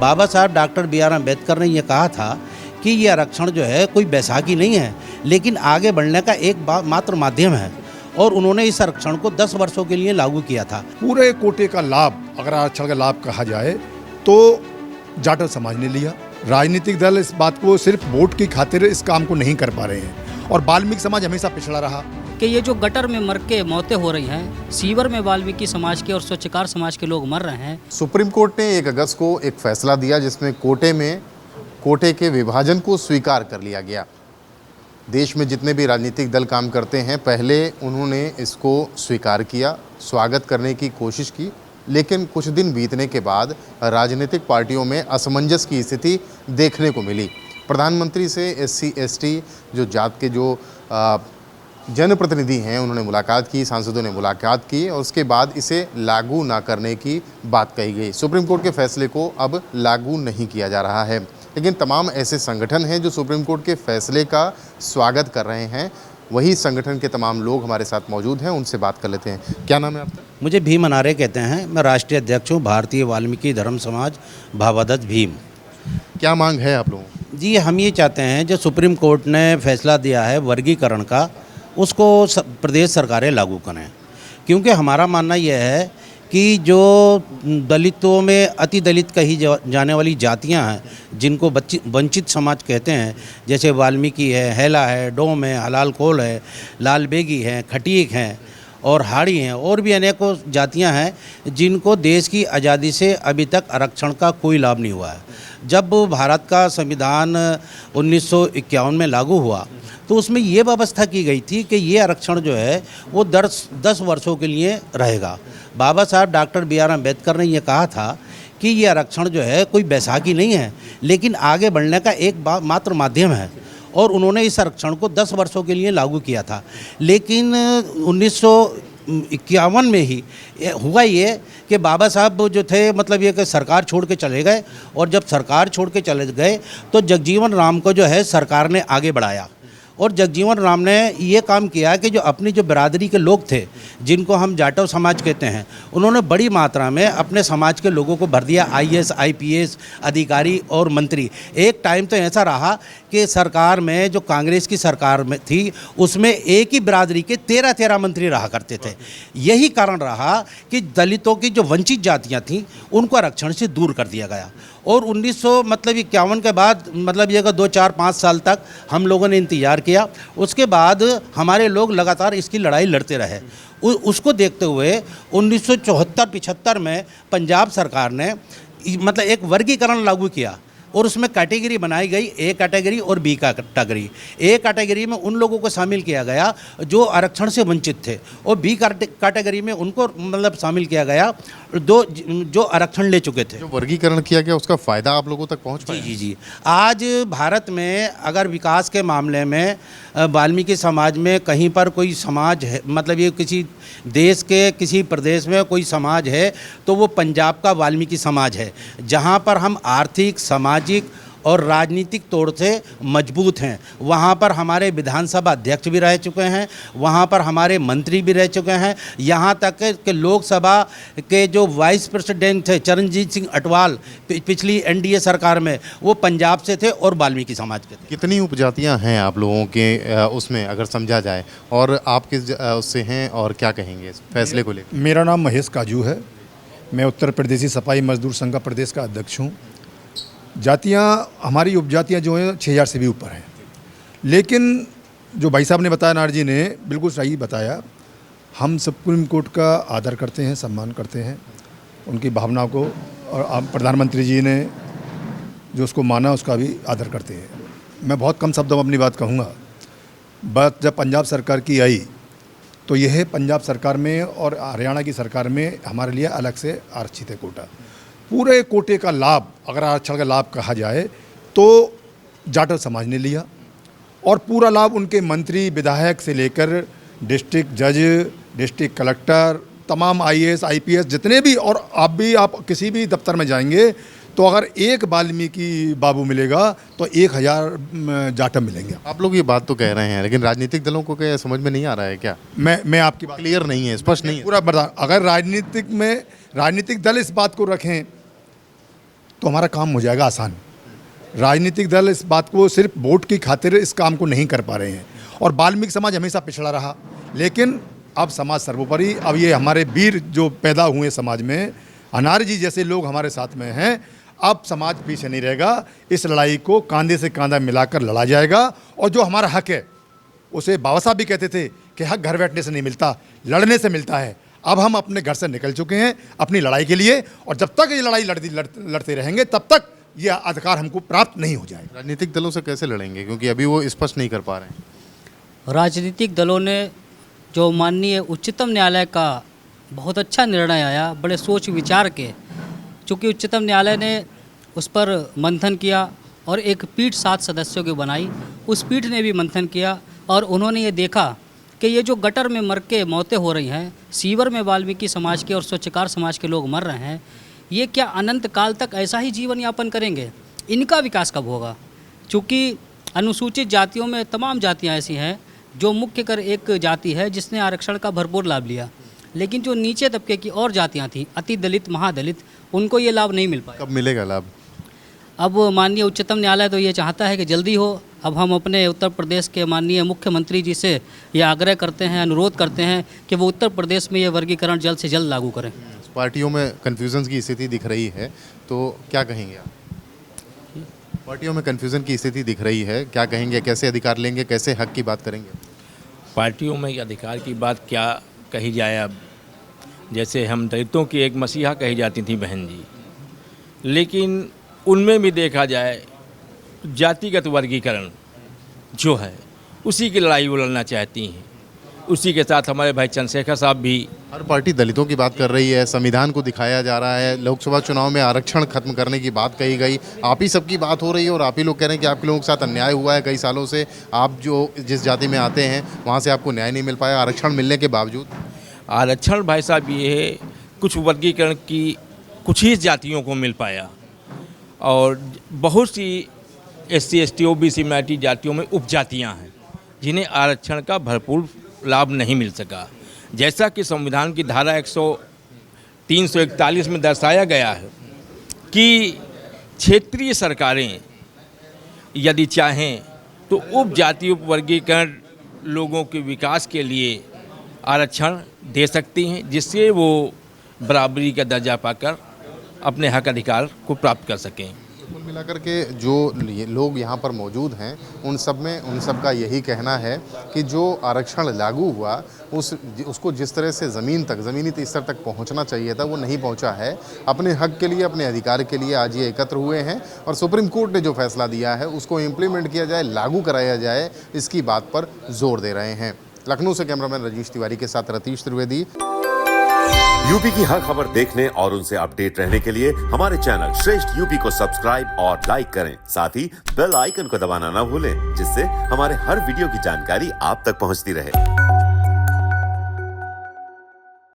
बाबा साहब doctor B R. Ambedkar ने ये कहा था कि ये आरक्षण जो है कोई बैसाखी नहीं है, लेकिन आगे बढ़ने का एक मात्र माध्यम है, और उन्होंने इस आरक्षण को 10 वर्षों के लिए लागू किया था। पूरे कोटे का लाभ, अगर आरक्षण का लाभ कहा जाए तो जाटव समाज ने लिया। राजनीतिक दल इस बात को सिर्फ वोट की खातिर इस काम को नहीं कर पा रहे हैं, और वाल्मीकि समाज हमेशा पिछड़ा रहा कि ये जो गटर में मर के मौतें हो रही हैं, सीवर में वाल्मीकि समाज के और स्वच्छकार समाज के लोग मर रहे हैं। सुप्रीम कोर्ट ने 1 अगस्त को एक फैसला दिया जिसमें कोटे के विभाजन को स्वीकार कर लिया गया। देश में जितने भी राजनीतिक दल काम करते हैं, पहले उन्होंने इसको स्वीकार किया, स्वागत करने की कोशिश की, लेकिन कुछ दिन बीतने के बाद राजनीतिक पार्टियों में असमंजस की स्थिति देखने को मिली। प्रधानमंत्री से SC ST जो जात के जो जनप्रतिनिधि हैं उन्होंने मुलाकात की, सांसदों ने मुलाकात की, और उसके बाद इसे लागू ना करने की बात कही गई। सुप्रीम कोर्ट के फैसले को अब लागू नहीं किया जा रहा है, लेकिन तमाम ऐसे संगठन हैं जो सुप्रीम कोर्ट के फैसले का स्वागत कर रहे हैं। वही संगठन के तमाम लोग हमारे साथ मौजूद हैं, उनसे बात कर लेते हैं। क्या नाम है आपका? मुझे भीम अनारे कहते हैं। मैं राष्ट्रीय अध्यक्ष हूँ भारतीय वाल्मीकि धर्म समाज भावादत्त भीम। क्या मांग है आप लोगों? जी, हम ये चाहते हैं जो सुप्रीम कोर्ट ने फैसला दिया है वर्गीकरण का, उसको प्रदेश सरकारें लागू करें, क्योंकि हमारा मानना यह है कि जो दलितों में अति दलित कही जाने वाली जातियां हैं, जिनको वंचित समाज कहते हैं, जैसे वाल्मीकि है, हेला है, डोम है, हलाल कोल है, लाल बेगी है, खटीक हैं और हाड़ी हैं, और भी अनेकों जातियां हैं जिनको देश की आज़ादी से अभी तक आरक्षण का कोई लाभ नहीं हुआ है। जब भारत का संविधान 1951 में लागू हुआ तो उसमें ये व्यवस्था की गई थी कि ये आरक्षण जो है वो 10 वर्षों के लिए रहेगा। बाबा साहब डॉक्टर बी.आर. अम्बेडकर ने ये कहा था कि ये आरक्षण जो है कोई बैसाखी नहीं है, लेकिन आगे बढ़ने का एक मात्र माध्यम है, और उन्होंने इस आरक्षण को 10 वर्षों के लिए लागू किया था। लेकिन 1951 में ही हुआ ये कि बाबा साहब जो थे, मतलब ये कि सरकार छोड़ के चले गए, और जब सरकार छोड़ के चले गए तो जगजीवन राम को जो है सरकार ने आगे बढ़ाया, और जगजीवन राम ने ये काम किया कि जो अपनी जो बिरादरी के लोग थे, जिनको हम जाटव समाज कहते हैं, उन्होंने बड़ी मात्रा में अपने समाज के लोगों को भर दिया, IAS IPS अधिकारी और मंत्री। एक टाइम तो ऐसा रहा कि सरकार में जो कांग्रेस की सरकार में थी, उसमें एक ही बिरादरी के 13 मंत्री रहा करते थे। यही कारण रहा कि दलितों की जो वंचित जातियाँ थीं उनको आरक्षण से दूर कर दिया गया, और 1951 के बाद, मतलब ये 2, 4, 5 साल तक हम लोगों ने इंतज़ार किया। उसके बाद हमारे लोग लगातार इसकी लड़ाई लड़ते रहे। उसको देखते हुए 1974-75 में पंजाब सरकार ने मतलब एक वर्गीकरण लागू किया, और उसमें कैटेगरी बनाई गई, A कैटेगरी और B कैटेगरी। A कैटेगरी में उन लोगों को शामिल किया गया जो आरक्षण से वंचित थे, और B कैटेगरी में उनको मतलब शामिल किया गया जो आरक्षण ले चुके थे। जो वर्गीकरण किया गया उसका फ़ायदा आप लोगों तक पहुंच पाया? जी। आज भारत में अगर विकास के मामले में वाल्मीकि समाज में कहीं पर कोई समाज है, मतलब ये किसी देश के किसी प्रदेश में कोई समाज है, तो वो पंजाब का वाल्मीकि समाज है, जहाँ पर हम आर्थिक, सामाजिक और राजनीतिक तौर से मजबूत हैं। वहाँ पर हमारे विधानसभा अध्यक्ष भी रह चुके हैं, वहाँ पर हमारे मंत्री भी रह चुके हैं, यहाँ तक कि लोकसभा के जो वाइस प्रेसिडेंट थे चरणजीत सिंह अटवाल पिछली NDA सरकार में, वो पंजाब से थे और वाल्मीकि समाज के थे। कितनी उपजातियाँ हैं आप लोगों के उसमें अगर समझा जाए, और आप किस उससे हैं और क्या कहेंगे इस फैसले को लेकर? मेरा नाम महेश काजू है। मैं उत्तर प्रदेशी सफाई मजदूर संघ का प्रदेश का अध्यक्ष हूँ। जातियाँ, हमारी उपजातियाँ जो हैं 6000 से भी ऊपर हैं, लेकिन जो भाई साहब ने बताया, नार जी ने बिल्कुल सही बताया। हम सुप्रीम कोर्ट का आदर करते हैं, सम्मान करते हैं उनकी भावनाओं को, और प्रधानमंत्री जी ने जो उसको माना उसका भी आदर करते हैं। मैं बहुत कम शब्दों में अपनी बात कहूँगा। बात जब पंजाब सरकार की आई तो यह पंजाब सरकार में और हरियाणा की सरकार में हमारे लिए अलग से आरक्षित है कोटा। पूरे कोटे का लाभ, अगर आरक्षण का लाभ कहा जाए तो जाटव समाज ने लिया, और पूरा लाभ उनके मंत्री, विधायक से लेकर डिस्ट्रिक्ट जज, डिस्ट्रिक्ट कलेक्टर, तमाम IAS IPS जितने भी, और आप किसी भी दफ्तर में जाएंगे तो अगर एक वाल्मीकि बाबू मिलेगा तो 1000 जाटव मिलेंगे। आप लोग ये बात तो कह रहे हैं, लेकिन राजनीतिक दलों को क्या समझ में नहीं आ रहा है क्या? मैं आपकी बात क्लियर नहीं है, स्पष्ट नहीं है पूरा बता। अगर राजनीतिक दल इस बात को रखें तो हमारा काम हो जाएगा आसान। राजनीतिक दल इस बात को सिर्फ वोट की खातिर इस काम को नहीं कर पा रहे हैं, और वाल्मीकि समाज हमेशा पिछड़ा रहा, लेकिन अब समाज सर्वोपरि। अब ये हमारे वीर जो पैदा हुए समाज में, अनार जी जैसे लोग हमारे साथ में हैं, अब समाज पीछे नहीं रहेगा। इस लड़ाई को कंधे से कंधा मिलाकर लड़ा जाएगा, और जो हमारा हक है, उसे बाबा साहब भी कहते थे कि हक घर बैठने से नहीं मिलता, लड़ने से मिलता है। अब हम अपने घर से निकल चुके हैं अपनी लड़ाई के लिए, और जब तक ये लड़ाई लड़ते रहेंगे तब तक यह अधिकार हमको प्राप्त नहीं हो जाएगा। राजनीतिक दलों से कैसे लड़ेंगे, क्योंकि अभी वो स्पष्ट नहीं कर पा रहे हैं। राजनीतिक दलों ने जो माननीय उच्चतम न्यायालय का बहुत अच्छा निर्णय आया, बड़े सोच विचार के, चूँकि उच्चतम न्यायालय ने उस पर मंथन किया और एक पीठ 7 सदस्यों की बनाई। उस पीठ ने भी मंथन किया और उन्होंने ये देखा कि ये जो गटर में मर के मौतें हो रही हैं, सीवर में वाल्मीकि समाज के और स्वच्छकार समाज के लोग मर रहे हैं, ये क्या अनंत काल तक ऐसा ही जीवन यापन करेंगे? इनका विकास कब होगा? चूँकि अनुसूचित जातियों में तमाम जातियाँ ऐसी हैं जो मुख्य कर एक जाति है जिसने आरक्षण का भरपूर लाभ लिया, लेकिन जो नीचे तबके की और जातियाँ थीं, अति दलित, महादलित, उनको ये लाभ नहीं मिल पाया। कब मिलेगा लाभ? अब माननीय उच्चतम न्यायालय तो ये चाहता है कि जल्दी हो। अब हम अपने उत्तर प्रदेश के माननीय मुख्यमंत्री जी से ये आग्रह करते हैं, अनुरोध करते हैं कि वो उत्तर प्रदेश में ये वर्गीकरण जल्द से जल्द लागू करें। पार्टियों में कन्फ्यूजन की स्थिति दिख रही है, तो क्या कहेंगे आप? पार्टियों में कन्फ्यूजन की स्थिति दिख रही है, क्या कहेंगे? कैसे अधिकार लेंगे, कैसे हक की बात करेंगे? पार्टियों में अधिकार की बात क्या कही जाए। अब जैसे हम दलितों की एक मसीहा कही जाती थी बहन जी, लेकिन उनमें भी देखा जाए जातिगत वर्गीकरण जो है उसी की लड़ाई वो लड़ना चाहती हैं। उसी के साथ हमारे भाई चंद्रशेखर साहब भी। हर पार्टी दलितों की बात कर रही है, संविधान को दिखाया जा रहा है, लोकसभा चुनाव में आरक्षण खत्म करने की बात कही गई, आप ही सबकी बात हो रही है और आप ही लोग कह रहे हैं कि आपके लोगों के साथ अन्याय हुआ है कई सालों से। आप जो जिस जाति में आते हैं वहाँ से आपको न्याय नहीं मिल पाया आरक्षण मिलने के बावजूद। आरक्षण भाई साहब ये है, कुछ वर्गीकरण की कुछ ही जातियों को मिल पाया, और बहुत सी SC ST OBC माइनॉरिटी जातियों में उपजातियाँ हैं जिन्हें आरक्षण का भरपूर लाभ नहीं मिल सका। जैसा कि संविधान की धारा 341 में दर्शाया गया है कि क्षेत्रीय सरकारें यदि चाहें तो उपजाति उपवर्गीकरण लोगों के विकास के लिए आरक्षण दे सकती हैं, जिससे वो बराबरी का दर्जा पाकर अपने हक अधिकार को प्राप्त कर सकें। कुल मिलाकर के जो लोग यहाँ पर मौजूद हैं उन सब का यही कहना है कि जो आरक्षण लागू हुआ उसको जिस तरह से ज़मीनी स्तर तक पहुँचना चाहिए था वो नहीं पहुँचा है। अपने हक के लिए, अपने अधिकार के लिए आज ये एकत्र हुए हैं और सुप्रीम कोर्ट ने जो फैसला दिया है उसको इम्प्लीमेंट किया जाए, लागू कराया जाए, इसकी बात पर जोर दे रहे हैं। लखनऊ से कैमरामैन रजीश तिवारी के साथ रतीश त्रिवेदी। यूपी की हर खबर देखने और उनसे अपडेट रहने के लिए हमारे चैनल श्रेष्ठ यूपी को सब्सक्राइब और लाइक करें। साथ ही बेल आइकन को दबाना ना भूलें, जिससे हमारे हर वीडियो की जानकारी आप तक पहुंचती रहे।